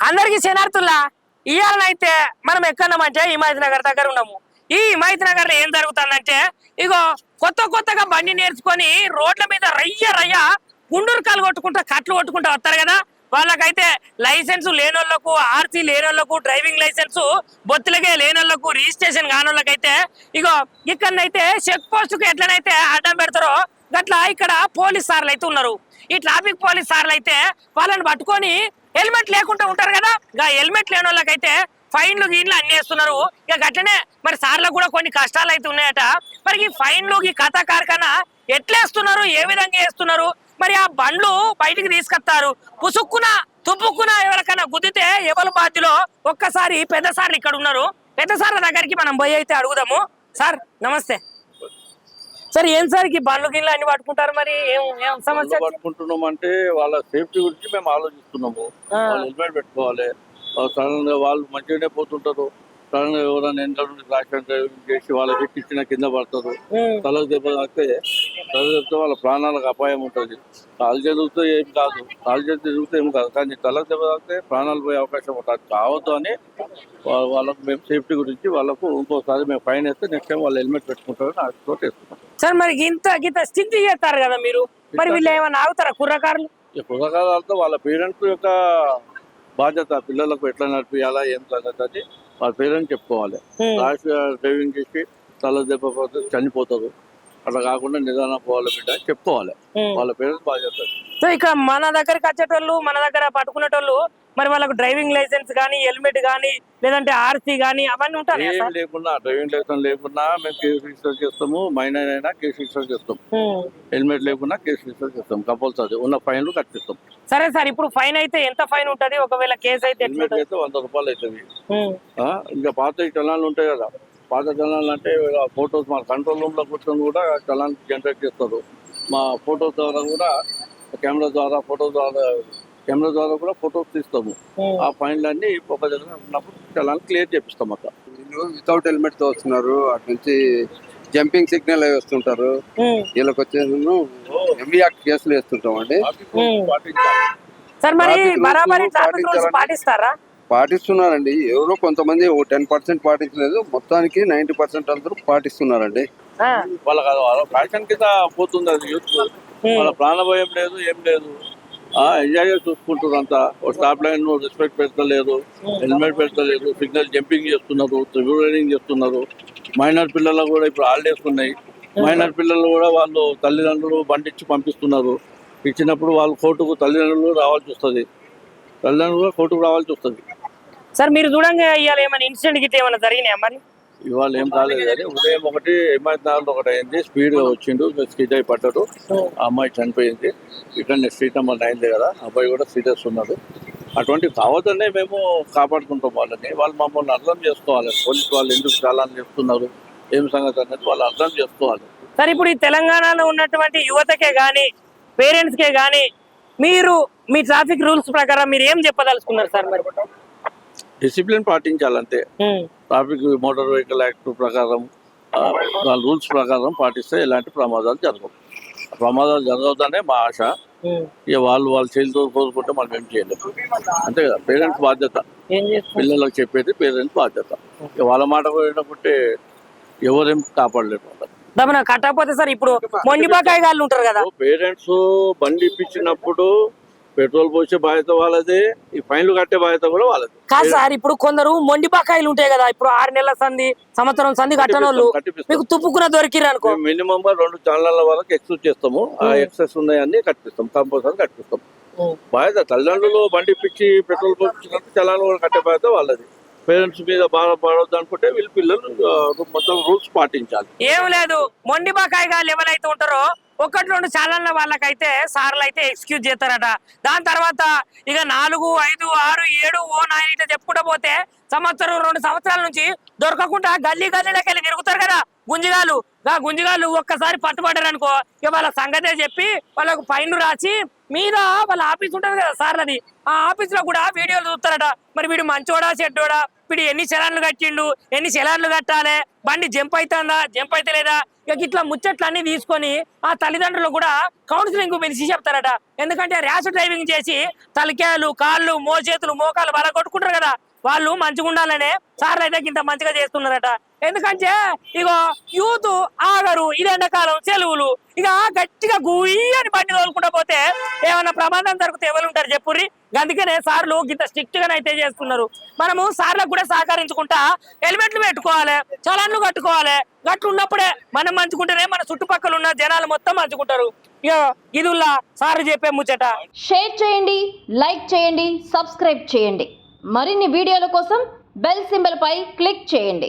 అందరికి శనార్థుల్లా ఇవాళనైతే మనం ఎక్కడమంటే హిమాయత్ నగర్ దగ్గర ఉన్నాము. ఈ హిమాయత్ నగర్ లో ఏం జరుగుతుందంటే ఇగో కొత్తగా బండి నేర్చుకొని రోడ్ల మీద రయ్య గుండూరుకాలు కొట్టుకుంటా కట్లు కొట్టుకుంటా వస్తారు కదా. వాళ్ళకైతే లైసెన్స్ లేనోళ్లకు, ఆర్సీ లేనోళ్లకు, డ్రైవింగ్ లైసెన్స్ బొత్తులకే లేనోళ్లకు, రిజిస్ట్రేషన్ కానోళ్ళకైతే ఇగో ఇక్కడనైతే చెక్ పోస్ట్ కు ఎట్లనైతే అడ్డం పెడతారో గట్లా ఇక్కడ పోలీస్ సార్లు అయితే ఉన్నారు. ఈ ట్రాఫిక్ పోలీస్ సార్లు అయితే వాళ్ళని పట్టుకొని హెల్మెట్ లేకుండా ఉంటారు కదా, హెల్మెట్ లేని వాళ్ళకైతే ఫైన్లు గీన్లు అన్ని వేస్తున్నారు. ఇక గట్లనే మరి సార్లకు కూడా కొన్ని కష్టాలు అయితే ఉన్నాయట. మరి ఈ ఫైన్లు ఈ కథ కార్ఖానా ఎట్లేస్తున్నారు, ఏ విధంగా వేస్తున్నారు, మరి ఆ బండ్లు బయటికి తీసుకొస్తారు, పుసుక్కున తుప్పుకున ఎవరికైనా గుద్దితే ఎవరు బాధ్యులో ఒక్కసారి పెద్ద సార్లు ఇక్కడ ఉన్నారు. పెద్ద సార్ల దగ్గరికి మనం పోయి అయితే అడుగుదాము. సార్ నమస్తే సార్. ఏం సార్ ఈ బండ్లు గిన్లు అన్ని పట్టుకుంటారు, మరి ఏం సమస్య పట్టుకుంటున్నాం అంటే వాళ్ళ సేఫ్టీ గురించి మేము ఆలోచిస్తున్నాము. వాళ్ళు హెల్మెట్ పెట్టుకోవాలి. సడన్ గా వాళ్ళు మంచిగానే పోతుంటారు, సడన్ గా ఎవరైనా ఎండల నుండి యాక్సిడెంట్ డ్రైవింగ్ చేసి వాళ్ళకి ఎక్కించిన కింద పడతారు. తలకు దెబ్బ తాకితే వాళ్ళ ప్రాణాలకు అపాయం ఉంటుంది. కాలు చదివితే ఏం కాదు, కాలు చేతి తిరిగితే ఏం కాదు, కానీ తలకు దెబ్బ తాకితే ప్రాణాలు పోయే అవకాశం ఉంటుంది. కావద్దు అని వాళ్ళకు మేము సేఫ్టీ గురించి వాళ్ళకు ఇంకోసారి మేము ఫైన్ వేస్తే నెక్స్ట్ టైం వాళ్ళు హెల్మెట్ పెట్టుకుంటారని ఆశతో వేస్తున్నాం సార్. మరి ఇంత స్ట్రిక్ట్ చేస్తారు కదా మీరు, మరి వీళ్ళు ఏమైనా ఆగుతారా కుర్రకారులు? కుర్రకారులతో వాళ్ళ పేరెంట్స్ యొక్క బాధ్యత, పిల్లలకు ఎట్లా నడిపియాలా ఏం సంగతి అని వాళ్ళ పేరెంట్స్ చెప్పుకోవాలి. రాష్ డ్రైవింగ్ చేసి తల దెబ్బ చనిపోతారు, అట్లా కాకుండా నిదానం పోవాలి బిడ్డ అని చెప్పుకోవాలి. వాళ్ళ పేరెంట్స్ బాధ్యత. సో ఇక మన దగ్గరికి వచ్చేటోళ్ళు, మన దగ్గర పట్టుకునేటోళ్ళు మరి వాళ్ళకు డ్రైవింగ్ లైసెన్స్ కానీ, హెల్మెట్ కానీ, లేదంటే ఆర్సీ కానీ అవన్నీ ఉంటాయి. ఏం లేకున్నా, డ్రైవింగ్ లైసెన్స్ లేకున్నా మేము కేసు రిజిస్టర్ చేస్తాము. మైనర్ అయినా కేసు రిజిస్టర్ చేస్తాం. హెల్మెట్ లేకున్నా కేసు రిజిస్టర్ చేస్తాం. కంపల్సరీ ఉన్న ఫైన్లు కట్టిస్తాం. సరే సార్, ఇప్పుడు ఫైన్ అయితే ఎంత ఫైన్ ఉంటది ఒకవేళ కేసు అయితే? హెల్మెట్ అయితే 100 రూపాయలు అవుతుంది. ఇంకా పాత చలాన్లు ఉంటాయి కదా, పాత చలాన్లు అంటే ఫోటోస్ మా కంట్రోల్ రూమ్ లో కూర్చొని కూడా చలాన్ జనరేట్ చేస్తారు. మా ఫోటోస్ ద్వారా కూడా కెమెరా ద్వారా కూడా ఫోటోస్ తీస్తాము. ఆ ఫైన్లన్నీ ఒక దగ్గర ఉన్నప్పుడు చలాన్ క్లియర్ చేపిస్తాం. అక్కడ వీళ్ళు వితౌట్ హెల్మెట్ తో వస్తున్నారు, అటు నుంచి జంపింగ్ సిగ్నల్ అవి వస్తుంటారు. వీళ్ళకి వచ్చేసి ఎంబీ యాక్ట్ కేసులు వేస్తుంటాం అండి. పాటిస్తున్నారండి. ఎవరో కొంతమంది 10% పాటించలేదు, మొత్తానికి 90% అందరూ పాటిస్తున్నారండి. వాళ్ళ ఫ్యాషన్ కింద పోతుంది అది. యూత్ వాళ్ళ ప్రాణభయం లేదు, ఏం లేదు, ఎంజాయ్ చూసుకుంటారు అంతా. స్టాప్ లైన్ రెస్పెక్ట్ పెడతలేదు, హెల్మెట్ పెడతలేదు, సిగ్నల్ జంపింగ్ చేస్తున్నారు, రివ్యూ రైడింగ్ చేస్తున్నారు. మైనర్ పిల్లలు కూడా ఇప్పుడు హాలిడేస్ ఉన్నాయి. మైనర్ పిల్లలు కూడా వాళ్ళు తల్లిదండ్రులు బండి ఇచ్చి పంపిస్తున్నారు. ఇచ్చినప్పుడు వాళ్ళు కోర్టుకు తల్లిదండ్రులు రావాల్సి వస్తుంది, కోర్టుకు రావాల్సి వస్తుంది. సార్ మీరు చూడంగా ఇవాళ ఏమైనా ఇన్సిడెంట్ గిట్ట ఏమైనా జరిగినాయా? మరి ఇవాళ ఏం కాలేదు, కానీ ఉదయం ఒకటి హిమాయత్ నగర్ ఒకటి అయింది. స్పీడ్ గా వచ్చిండు, స్కిడ్ అయి పడ్డాడు, ఆ అమ్మాయి చనిపోయింది. ఇక్కడ స్ట్రీట్ నెంబర్ 9 కదా, అబ్బాయి కూడా సీరియస్ ఉన్నాడు. అటువంటి కావద్దనే మేము కాపాడుకుంటాం వాళ్ళని. వాళ్ళు మమ్మల్ని అర్థం చేసుకోవాలి. పోలీసు వాళ్ళు ఎందుకు చాలా చెప్తున్నారు, ఏం సంగతి అనేది వాళ్ళు అర్థం చేసుకోవాలి. సార్ ఇప్పుడు ఈ తెలంగాణలో ఉన్నటువంటి యువతకే గానీ, పేరెంట్స్ కే గానీ మీరు మీ ట్రాఫిక్ రూల్స్ ప్రకారం మీరు ఏం చెప్పదలుచుకున్నారు సార్? మరి డిసిప్లిన్ పాటించాలంటే ట్రాఫిక్ మోటార్ వెహికల్ యాక్ట్ ప్రకారం రూల్స్ ప్రకారం పాటిస్తే ఎలాంటి ప్రమాదాలు జరగవు. ప్రమాదాలు జరగవద్దనే మా ఆశ. ఇక వాళ్ళు చేతితో కోరుకుంటే మనం ఏం చేయలేము, అంతే కదా. పేరెంట్స్ బాధ్యత, పిల్లలకు చెప్పేది పేరెంట్స్ బాధ్యత. ఇక వాళ్ళ మాట పోయినప్పుడే ఎవరేం కాపాడలేరు. కట్టకపోతే సార్ ఇప్పుడు మొండిబాకాయ గాళ్ళు ఉంటారు కదా, పేరెంట్స్ బండి ఇప్పించినప్పుడు పెట్రోల్ పోసే బాధ్యత వాళ్ళది, ఈ ఫైన్లు కట్టే బాధ్యత కూడా వాళ్ళది. కాదు సార్, ఇప్పుడు కొందరు మొండిబాకాయలు ఉంటాయి కదా, ఇప్పుడు 6 నెలల సంధి, సంవత్సరం సంధి కట్టనోళ్ళు మీకు తుప్పుకున్న దొరికిరు అనుకో, మినిమం 2 ఛానళ్ళ వరకు ఎక్సెస్ చేస్తాము. ఆ ఎక్సెస్ ఉన్నాయన్నీ కట్టిస్తాం, కంపల్సరీ కట్టిస్తాం. బాధ్యత తల్లిదండ్రులు బండి ఇప్పించి పెట్రోల్ పోసినప్పుడు చలాన్లు కూడా కట్టే బాధ్యత వాళ్ళది. పేరెంట్స్ మీద బాధ పడవద్దు అనుకుంటే వీళ్ళ పిల్లలు మొత్తం రూల్స్ పాటించాలి. ఏం లేదు, మొండిబాకాయగా ఎవరైతే ఉంటారో 1-2 ఛానళ్ళ వాళ్ళకైతే సార్లు అయితే ఎక్స్క్యూజ్ చేస్తారట. దాని తర్వాత ఇక 4, 5, 6, 7 ఓ 9 ఇట్లా చెప్పుకుంటూ పోతే సంవత్సరం 2 సంవత్సరాల నుంచి దొరకకుండా గల్లీలోకి వెళ్ళి తిరుగుతారు కదా గుంజిగాలు. గుంజిగాలు ఒక్కసారి పట్టుబడ్డారు అనుకో, ఇక వాళ్ళ సంగతే చెప్పి వాళ్ళకు ఫైన్ రాసి మీద వాళ్ళ ఆఫీస్ ఉంటుంది కదా సార్లది, ఆ ఆఫీస్ లో కూడా వీడియోలు చూస్తారట. మరి వీడు మంచోడా చెడ్డోడా, ఇప్పుడు ఎన్ని చలాన్లు కట్టిండు, ఎన్ని చలాన్లు కట్టాలి, బండి జంప్ అవుతుందా జంప్ అయితే లేదా, ఇక ఇట్లా ముచ్చట్లన్నీ తీసుకొని ఆ తల్లిదండ్రులు కూడా కౌన్సిలింగ్ పిలిచి చెప్తారట. ఎందుకంటే ర్యాష్ డ్రైవింగ్ చేసి తలకాయలు కాళ్ళు మోచేతులు మోకాలు బాగా కొట్టుకుంటారు కదా, వాళ్ళు మంచిగా ఉండాలనే సార్లు అయితే ఇంత మంచిగా చేస్తున్నారట. ఎందుకంటే ఇగో యూత్ ఆగరు, ఇది ఎండాకాలం సెలవులు, ఇక గట్టిగా గుయ్యని బండి తోలుకుంటా పోతే ఏమైనా ప్రమాదం జరిగితే ఎవరు ఉంటారు చెప్పుర్రి. అందుకనే సార్లు ఇంత స్ట్రిక్ట్ గానే అయితే చేస్తున్నారు. మనము సార్లకు కూడా సహకరించుకుంటా హెల్మెట్లు పెట్టుకోవాలి, చలాన్లు కట్టుకోవాలి. గట్లు ఉన్నప్పుడే మనం మంచుకుంటేనే మన చుట్టుపక్కల ఉన్న జనాలు మొత్తం మంచుకుంటారు. ఇక ఇదిలా సార్ చెప్పే ముచ్చట. షేర్ చేయండి, లైక్ చేయండి, సబ్స్క్రైబ్ చేయండి. మరిన్ని వీడియోల కోసం బెల్ సింబల్ పై క్లిక్ చేయండి.